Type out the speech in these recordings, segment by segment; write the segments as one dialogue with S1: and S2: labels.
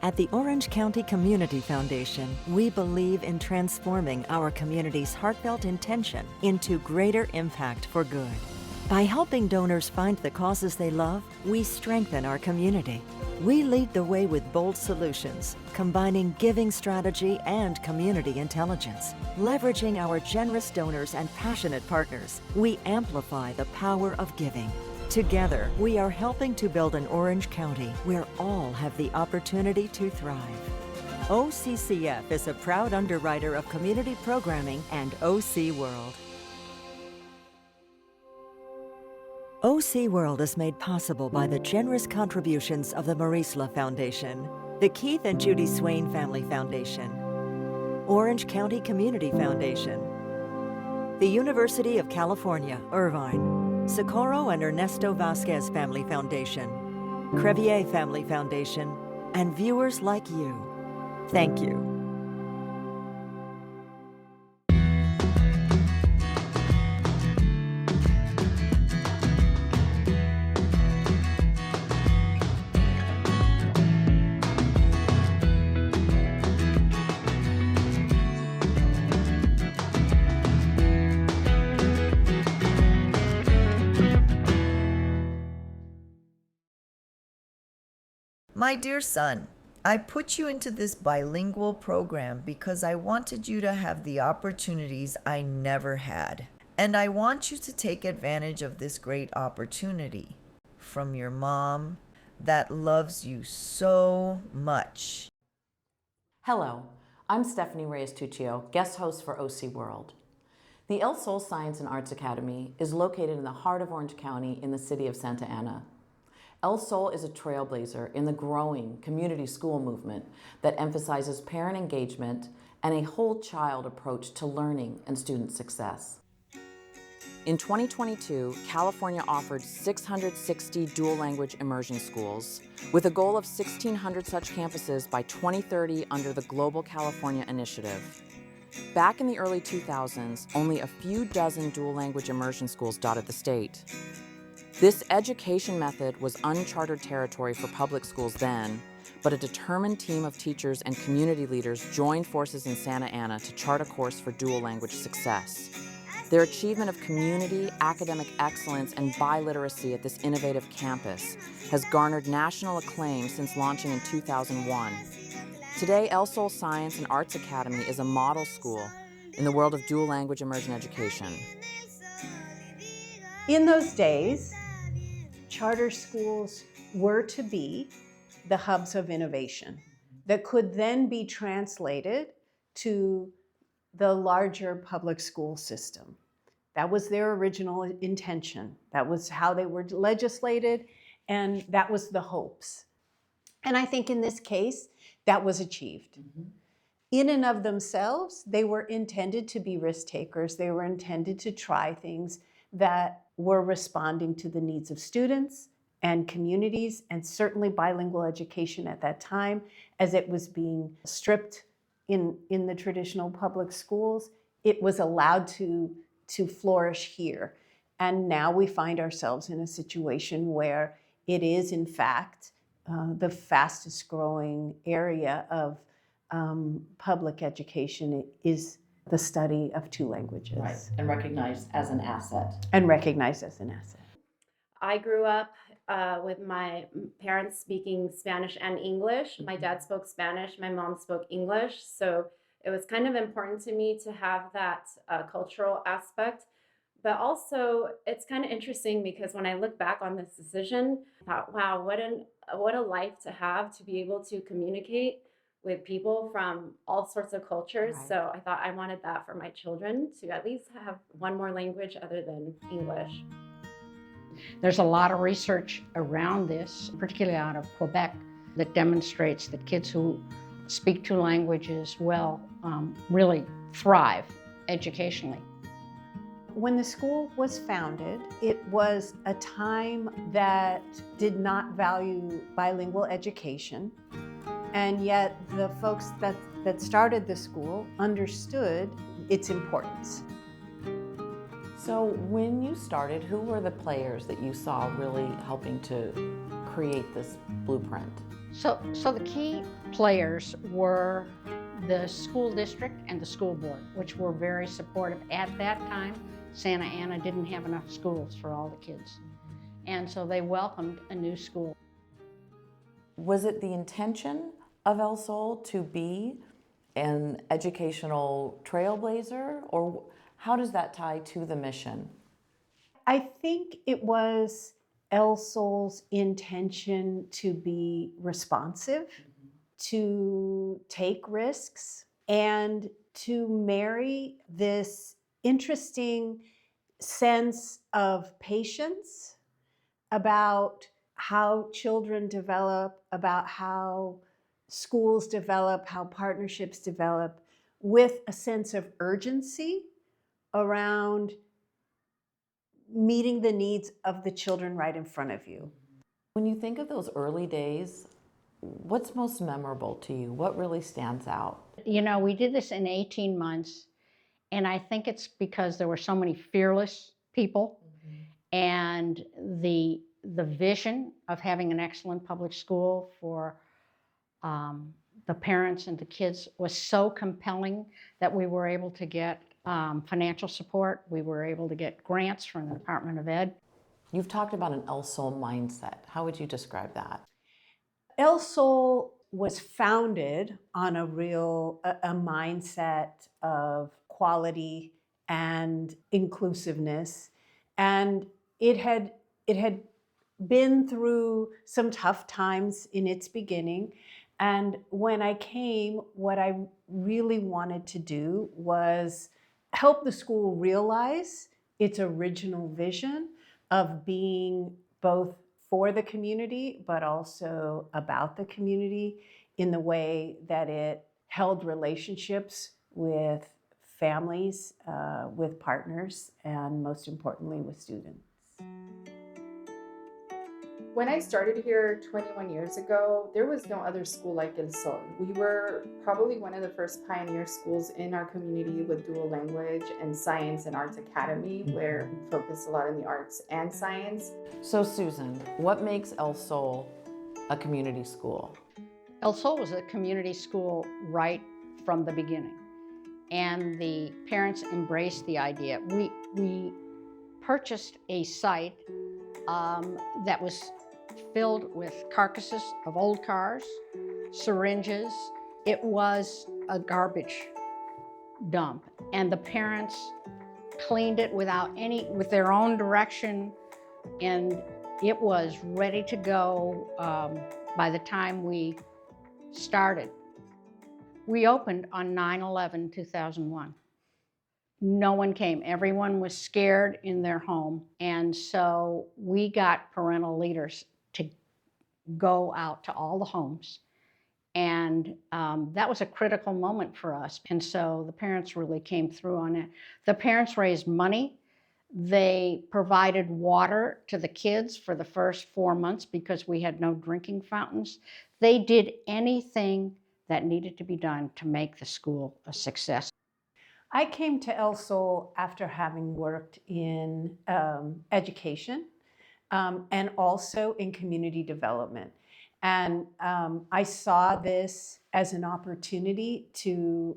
S1: At the Orange County Community Foundation, we believe in transforming our community's heartfelt intention into greater impact for good. By helping donors find the causes they love, we strengthen our community. We lead the way with bold solutions, combining giving strategy and community intelligence. Leveraging our generous donors and passionate partners, we amplify the power of giving. Together, we are helping to build an Orange County where all have the opportunity to thrive. OCCF is a proud underwriter of community programming and OC World. OC World is made possible by the generous contributions of the Marisla Foundation, the Keith and Judy Swain Family Foundation, Orange County Community Foundation, the University of California, Irvine, Socorro and Ernesto Vasquez Family Foundation, Crevier Family Foundation, and viewers like you. Thank you.
S2: My dear son, I put you into this bilingual program because I wanted you to have the opportunities I never had. And I want you to take advantage of this great opportunity from your mom that loves you so much.
S3: Hello, I'm Stephanie Reyes-Tuccio, guest host for OC World. The El Sol Science and Arts Academy is located in the heart of Orange County in the city of Santa Ana. El Sol is a trailblazer in the growing community school movement that emphasizes parent engagement and a whole child approach to learning and student success. In 2022, California offered 660 dual language immersion schools with a goal of 1,600 such campuses by 2030 under the Global California Initiative. Back in the early 2000s, only a few dozen dual language immersion schools dotted the state. This education method was uncharted territory for public schools then, but a determined team of teachers and community leaders joined forces in Santa Ana to chart a course for dual language success. Their achievement of community, academic excellence, and biliteracy at this innovative campus has garnered national acclaim since launching in 2001. Today, El Sol Science and Arts Academy is a model school in the world of dual language immersion education.
S4: In those days, charter schools were to be the hubs of innovation that could then be translated to the larger public school system. That was their original intention. That was how they were legislated, and that was the hopes. And I think in this case, that was achieved. In and of themselves, they were intended to be risk takers. They were intended to try things that were responding to the needs of students and communities, and certainly bilingual education at that time, as it was being stripped in the traditional public schools. It was allowed to flourish here. And now we find ourselves in a situation where it is, in fact, the fastest growing area of public education is the study of two languages.
S3: Right, and recognized as an asset.
S4: And recognized as an asset.
S5: I grew up with my parents speaking Spanish and English. My dad spoke Spanish, my mom spoke English. So it was kind of important to me to have that cultural aspect. But also, it's kind of interesting because when I look back on this decision, I thought, wow, what a life to have to be able to communicate with people from all sorts of cultures.
S3: Right.
S5: So I thought I wanted that for my children, to at least have one more language other than English.
S6: There's a lot of research around this, particularly out of Quebec, that demonstrates that kids who speak two languages well really thrive educationally.
S4: When the school was founded, it was a time that did not value bilingual education. And yet the folks that started the school understood its importance.
S3: So when you started, who were the players that you saw really helping to create this blueprint?
S6: So the key players were the school district and the school board, which were very supportive. At that time, Santa Ana didn't have enough schools for all the kids. And so they welcomed a new school.
S3: Was it the intention of El Sol to be an educational trailblazer, or how does that tie to the mission?
S4: I think it was El Sol's intention to be responsive, to take risks, and to marry this interesting sense of patience about how children develop, about how schools develop, how partnerships develop, with a sense of urgency around meeting the needs of the children right in front of you.
S3: When you think of those early days, what's most memorable to you? What really stands out?
S6: You know, we did this in 18 months, and I think it's because there were so many fearless people, and the vision of having an excellent public school for the parents and the kids was so compelling that we were able to get financial support. We were able to get grants from the Department of Ed.
S3: You've talked about an El Sol mindset. How would you describe that?
S4: El Sol was founded on a mindset of quality and inclusiveness, and it had been through some tough times in its beginning. And when I came, what I really wanted to do was help the school realize its original vision of being both for the community, but also about the community in the way that it held relationships with families, with partners, and most importantly, with students.
S7: When I started here 21 years ago, there was no other school like El Sol. We were probably one of the first pioneer schools in our community with dual language and science and arts academy, where we focus a lot on the arts and science.
S3: So Susan, what makes El Sol a community school?
S6: El Sol was a community school right from the beginning, and the parents embraced the idea. We purchased a site that was filled with carcasses of old cars, syringes. It was a garbage dump, and the parents cleaned it with their own direction, and it was ready to go by the time we started. We opened on 9/11/2001. No one came. Everyone was scared in their home, and so we got parental leaders to go out to all the homes, and that was a critical moment for us. And so the parents really came through on it. The parents raised money. They provided water to the kids for the first 4 months because we had no drinking fountains. They did anything that needed to be done to make the school a success.
S4: I came to El Sol after having worked in education and also in community development. And I saw this as an opportunity to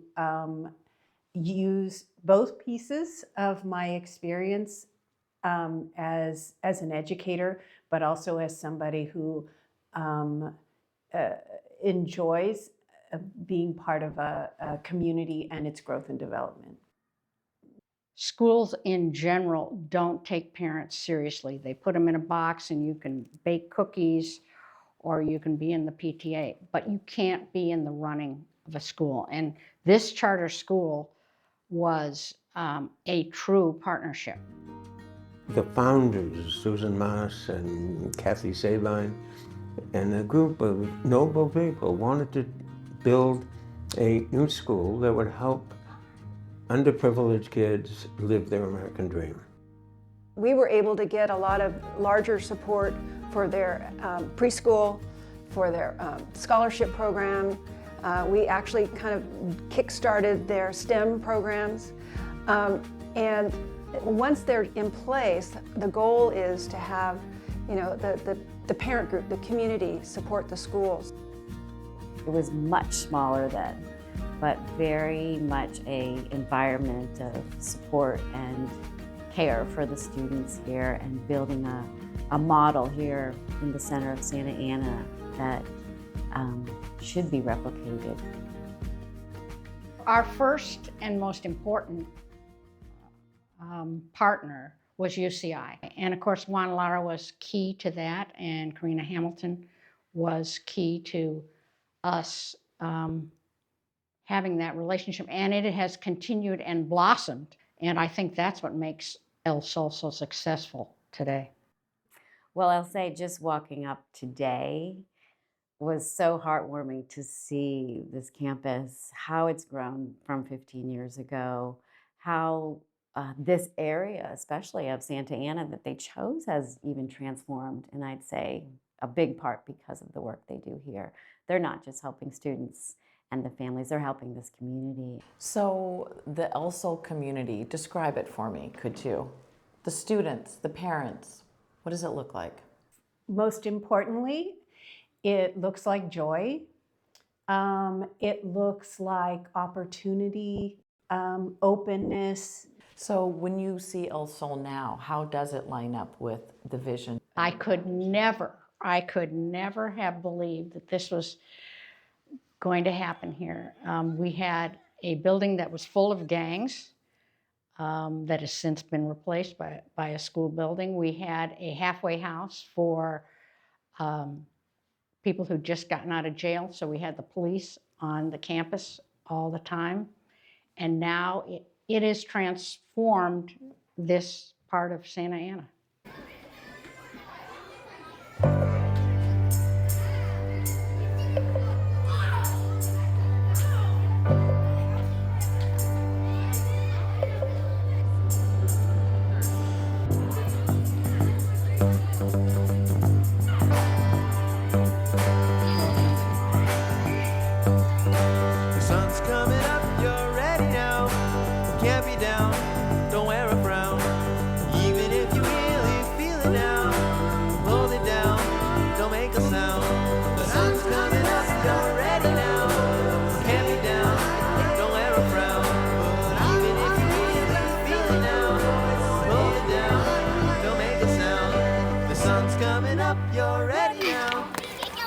S4: use both pieces of my experience as an educator, but also as somebody who enjoys being part of a community and its growth and development.
S6: Schools in general don't take parents seriously. They put them in a box and you can bake cookies or you can be in the PTA, but you can't be in the running of a school. And this charter school was a true partnership.
S8: The founders, Susan Moss and Kathy Sabine, and a group of noble people wanted to build a new school that would help underprivileged kids live their American dream.
S9: We were able to get a lot of larger support for their preschool, for their scholarship program. We actually kind of kick-started their STEM programs. And once they're in place, the goal is to have, the parent group, the community support the schools.
S10: It was much smaller then, but very much an environment of support and care for the students here, and building a model here in the center of Santa Ana that should be replicated.
S6: Our first and most important partner was UCI. And of course, Juan Lara was key to that, and Karina Hamilton was key to us having that relationship. And it has continued and blossomed. And I think that's what makes El Sol so successful today.
S10: Well, I'll say just walking up today was so heartwarming to see this campus, how it's grown from 15 years ago, how this area, especially of Santa Ana, that they chose has even transformed. And I'd say a big part because of the work they do here. They're not just helping students and the families, they're helping this community.
S3: So the El Sol community, describe it for me, could you? The students, the parents, what does it look like?
S4: Most importantly, it looks like joy. It looks like opportunity, openness.
S3: So when you see El Sol now, how does it line up with the vision?
S6: I could never have believed that this was going to happen here. We had a building that was full of gangs that has since been replaced by a school building. We had a halfway house for people who'd just gotten out of jail, so we had the police on the campus all the time. And now it has transformed this part of Santa Ana.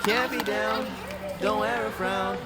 S11: Can't be down, don't wear a frown.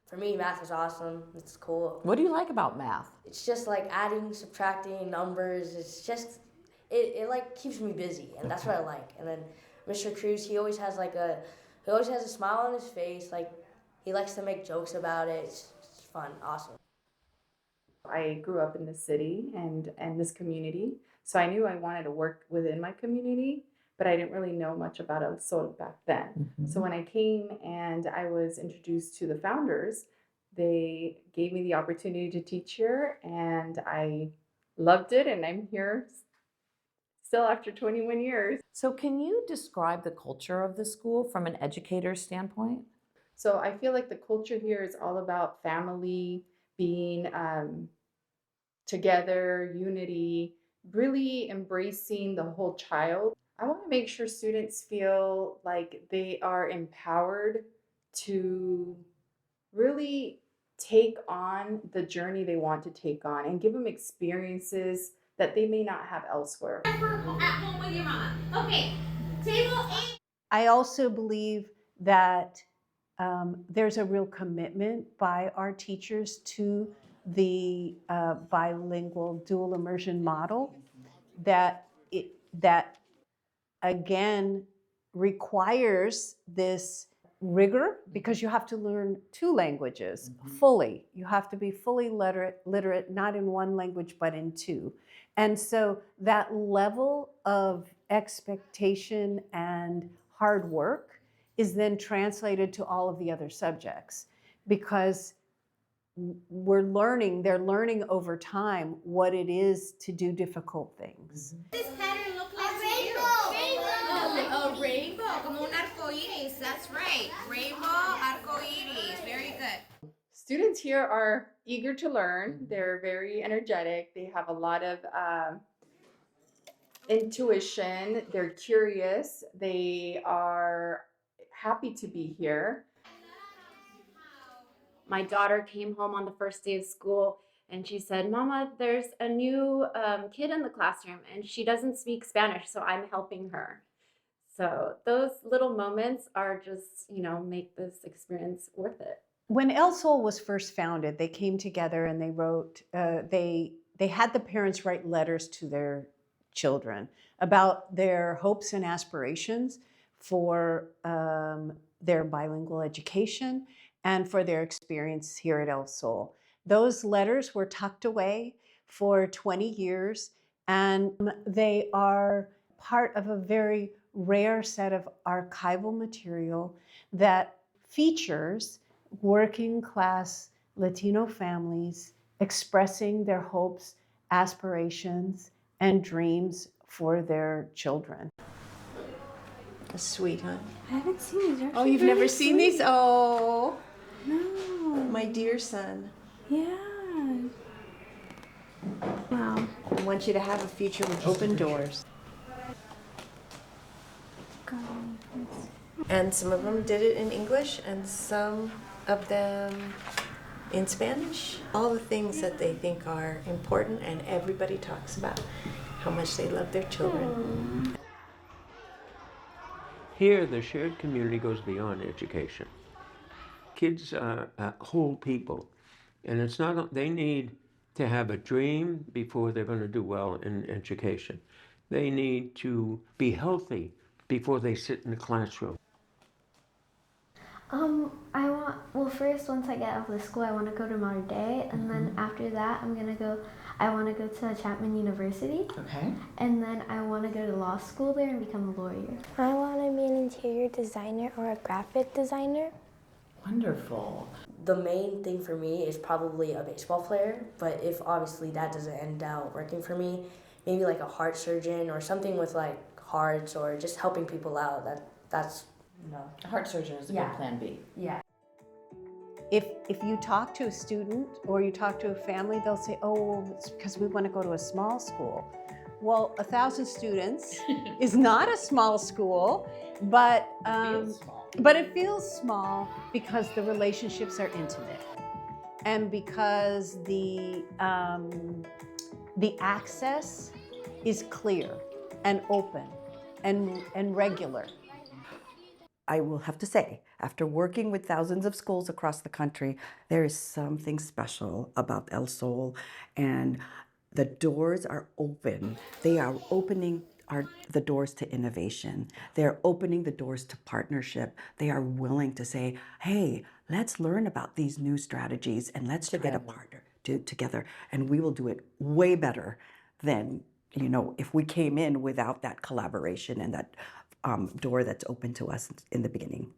S12: For me, math is awesome. It's cool.
S3: What do you like about math?
S12: It's just like adding, subtracting, numbers. It's just, it like keeps me busy, and that's what I like. And then Mr. Cruz, he always has a smile on his face. Like, he likes to make jokes about it. It's fun, awesome.
S7: I grew up in this city and this community, so I knew I wanted to work within my community, but I didn't really know much about El Sol back then. Mm-hmm. So when I came and I was introduced to the founders, they gave me the opportunity to teach here, and I loved it, and I'm here still after 21 years.
S3: So can you describe the culture of the school from an educator's standpoint?
S7: So I feel like the culture here is all about family, being together, unity, really embracing the whole child. I want to make sure students feel like they are empowered to really take on the journey they want to take on, and give them experiences that they may not have elsewhere. At home with your mama.
S4: Okay, table 8. I also believe that there's a real commitment by our teachers to the bilingual dual immersion model that again requires this rigor because you have to learn 2 languages fully. You have to be fully literate, not in 1 language, but in 2. And so that level of expectation and hard work is then translated to all of the other subjects because they're learning over time what it is to do difficult things.
S13: This pattern look like a rainbow, como un arco iris. That's right. Rainbow, arco iris. Very good.
S7: Students here are eager to learn. They're very energetic. They have a lot of intuition. They're curious. They are happy to be here.
S5: My daughter came home on the first day of school and she said, Mama, there's a new kid in the classroom and she doesn't speak Spanish, so I'm helping her. So those little moments are just, make this experience worth it.
S4: When El Sol was first founded, they came together and they wrote, they had the parents write letters to their children about their hopes and aspirations for their bilingual education and for their experience here at El Sol. Those letters were tucked away for 20 years, and they are part of a very rare set of archival material that features working class Latino families expressing their hopes, aspirations, and dreams for their children. That's sweet, huh?
S14: I haven't seen these.
S4: Oh, you've never seen these? Oh,
S14: no.
S4: My dear son.
S14: Yeah. Wow.
S4: I want you to have a future with open doors.
S15: And some of them did it in English and some of them in Spanish. All the things that they think are important, and everybody talks about how much they love their children.
S8: Here, the shared community goes beyond education. Kids are whole people, and it's not, they need to have a dream before they're going to do well in education. They need to be healthy before they sit in the classroom.
S16: First, once I get out of the school, I want to go to Mater Dei, and then after that, I want to go to Chapman University.
S17: Okay.
S16: And then I want to go to law school there and become a lawyer.
S18: I want to be an interior designer or a graphic designer.
S17: Wonderful.
S12: The main thing for me is probably a baseball player, but if obviously that doesn't end out working for me, maybe like a heart surgeon or something with like hearts or just helping people out. That's
S17: A heart surgeon is a good plan B.
S16: Yeah.
S4: If you talk to a student or you talk to a family, they'll say, oh, it's because we want to go to a small school. Well, 1,000 students is not a small school, but it feels small because the relationships are intimate and because the access is clear and open and regular.
S19: I will have to say, after working with thousands of schools across the country, there is something special about El Sol, and the doors are open. They are opening the doors to innovation. They're opening the doors to partnership. They are willing to say, hey, let's learn about these new strategies and let's try to partner together, and we will do it way better than, if we came in without that collaboration and that door that's open to us in the beginning.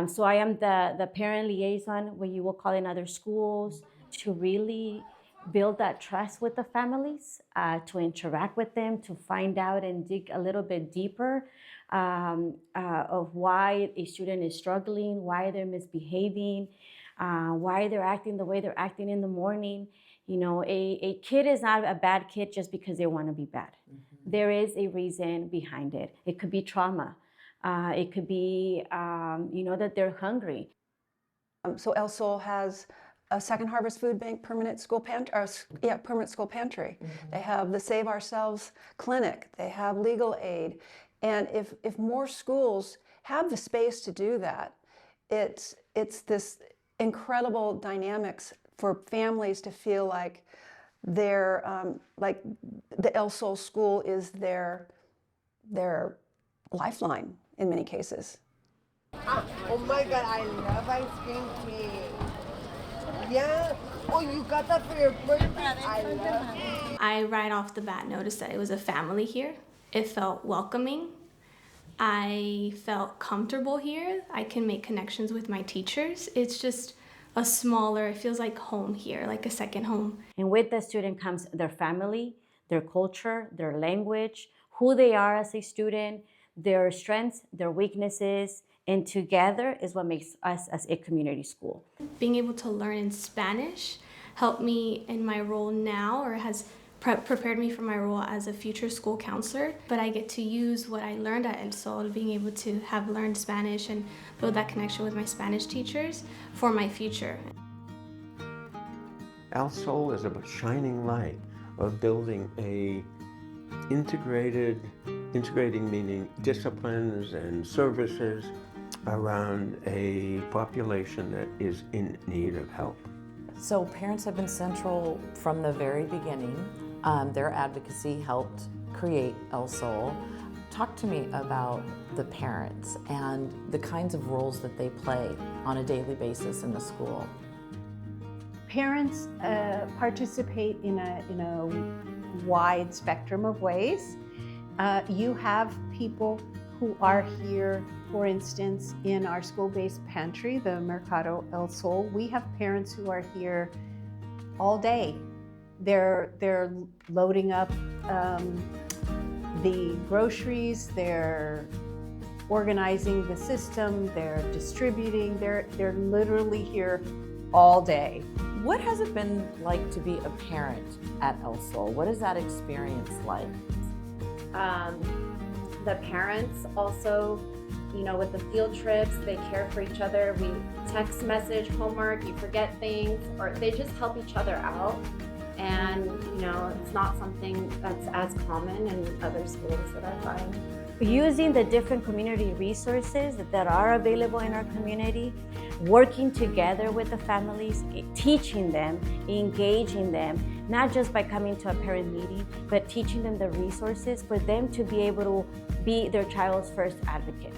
S10: So I am the parent liaison, what you will call in other schools, to really build that trust with the families, to interact with them, to find out and dig a little bit deeper of why a student is struggling, why they're misbehaving, why they're acting the way they're acting in the morning. A kid is not a bad kid just because they want to be bad. There is a reason behind it. It could be trauma. It could be, that they're hungry.
S9: So El Sol has a Second Harvest Food Bank permanent school pantry. They have the Save Ourselves clinic. They have legal aid. And if more schools have the space to do that, it's this incredible dynamics for families to feel like they're like the El Sol school is their lifeline in many cases.
S20: Oh my God, I love ice cream cake. Yeah. Oh, you got that for your birthday? I love it.
S14: I right off the bat noticed that it was a family here. It felt welcoming. I felt comfortable here. I can make connections with my teachers. It's just a smaller, it feels like home here, like a second home.
S10: And with the student comes their family, their culture, their language, who they are as a student, their strengths, their weaknesses, and together is what makes us as a community school.
S14: Being able to learn in Spanish helped me in my role now, or has prepared me for my role as a future school counselor. But I get to use what I learned at El Sol, being able to have learned Spanish and build that connection with my Spanish teachers for my future.
S8: El Sol is a shining light of building a integrating meaning disciplines and services around a population that is in need of help.
S3: So parents have been central from the very beginning. Their advocacy helped create El Sol. Talk to me about the parents and the kinds of roles that they play on a daily basis in the school.
S4: Parents participate in a wide spectrum of ways. You have people who are here, for instance, in our school-based pantry, the Mercado El Sol. We have parents who are here all day. They're loading up the groceries, they're organizing the system, they're distributing, they're literally here all day.
S3: What has it been like to be a parent at El Sol? What is that experience like?
S5: The parents also, with the field trips, they care for each other. We text message, homework, you forget things, or they just help each other out. And, it's not something that's as common in other schools that I find.
S10: Using the different community resources that are available in our community, working together with the families, teaching them, engaging them, not just by coming to a parent meeting, but teaching them the resources for them to be able to be their child's first advocate.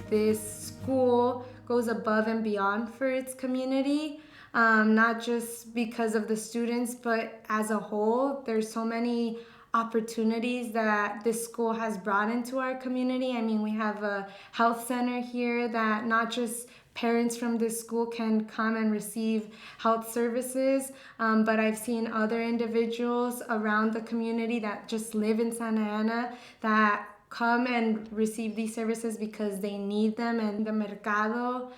S21: This school goes above and beyond for its community, not just because of the students, but as a whole. There's so many opportunities that this school has brought into our community. I mean, we have a health center here that not just parents from this school can come and receive health services, but I've seen other individuals around the community that just live in Santa Ana that come and receive these services because they need them. And the Mercado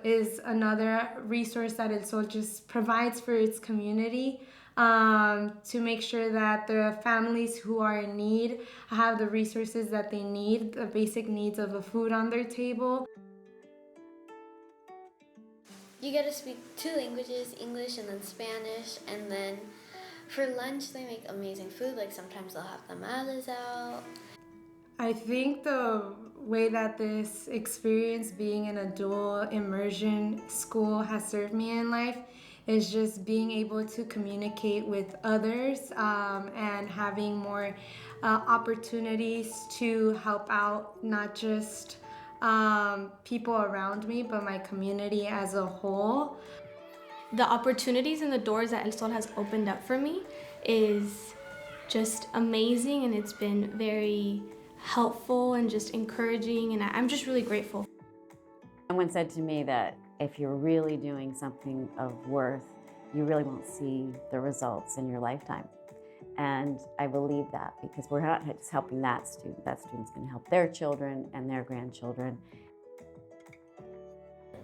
S21: is another resource that El Sol just provides for its community, to make sure that the families who are in need have the resources that they need, the basic needs of a food on their table.
S16: You get to speak 2 languages, English and then Spanish, and then for lunch they make amazing food. Like sometimes they'll have tamales out.
S21: I think the way that this experience being in a dual immersion school has served me in life is just being able to communicate with others, and having more opportunities to help out not just people around me, but my community as a whole.
S14: The opportunities and the doors that El Sol has opened up for me is just amazing, and it's been very helpful and just encouraging, and I'm just really grateful.
S10: Someone said to me that if you're really doing something of worth, you really won't see the results in your lifetime. And I believe that, because we're not just helping that student's going to help their children and their grandchildren.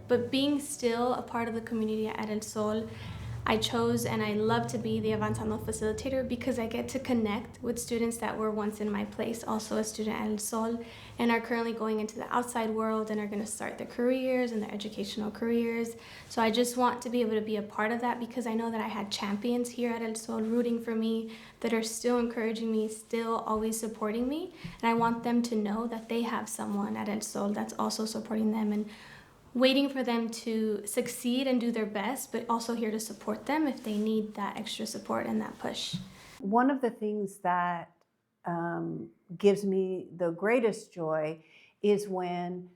S14: But being still a part of the community at El Sol, I chose and I love to be the Avanzando facilitator because I get to connect with students that were once in my place, also a student at El Sol, and are currently going into the outside world and are going to start their careers and their educational careers. So I just want to be able to be a part of that because I know that I had champions here at El Sol rooting for me, that are still encouraging me, still always supporting me. And I want them to know that they have someone at El Sol that's also supporting them and waiting for them to succeed and do their best, but also here to support them if they need that extra support and that push.
S4: One of the things that gives me the greatest joy is when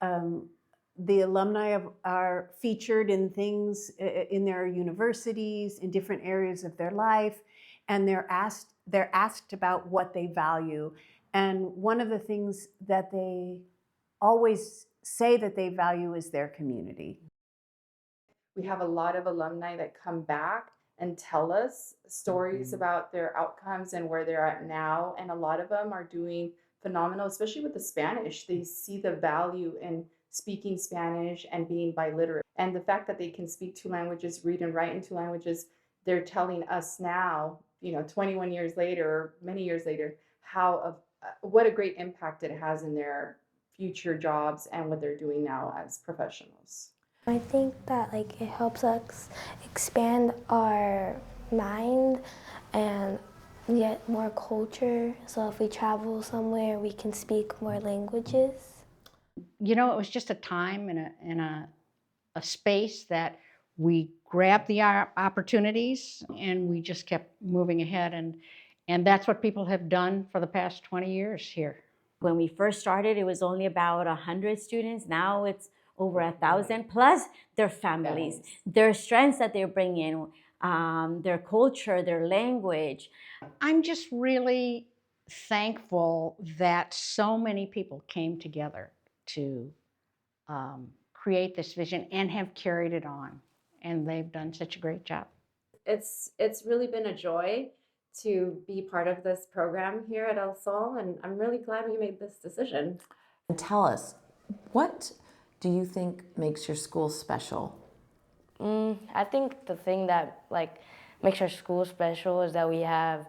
S4: The alumni are featured in things in their universities, in different areas of their life, and they're asked about what they value. And one of the things that they always say that they value is their community.
S7: We have a lot of alumni that come back and tell us stories about their outcomes and where they're at now. And a lot of them are doing phenomenal, especially with the Spanish. They see the value in speaking Spanish and being biliterate. And the fact that they can speak 2 languages, read and write in 2 languages, they're telling us now, 21 years later, many years later, what a great impact it has in their future jobs and what they're doing now as professionals.
S18: I think that it helps us expand our mind and get more culture. So if we travel somewhere, we can speak more languages.
S6: It was just a time and a space that we grabbed the opportunities and we just kept moving ahead. And that's what people have done for the past 20 years here.
S10: When we first started, it was only about 100 students. Now it's over 1,000, plus their families, their strengths that they're bringing, their culture, their language.
S6: I'm just really thankful that so many people came together to create this vision and have carried it on. And they've done such a great job.
S5: It's really been a joy to be part of this program here at El Sol, and I'm really glad we made this decision.
S3: And tell us, what do you think makes your school special?
S1: I think the thing that makes our school special is that we have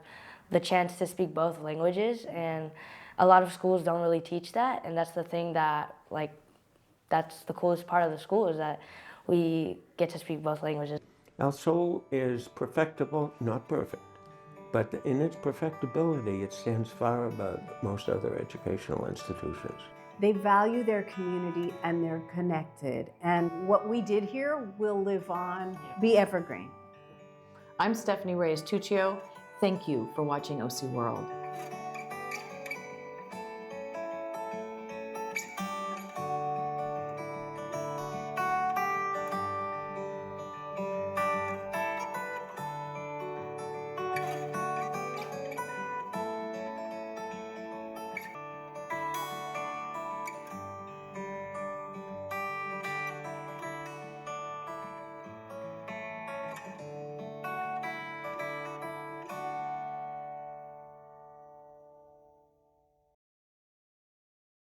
S1: the chance to speak both languages, and a lot of schools don't really teach that, and that's the thing that that's the coolest part of the school, is that we get to speak both languages.
S8: El Sol is perfectible, not perfect, but in its perfectibility, it stands far above most other educational institutions.
S4: They value their community and they're connected. And what we did here will live on, be evergreen.
S3: I'm Stephanie Reyes-Tuccio. Thank you for watching OC World.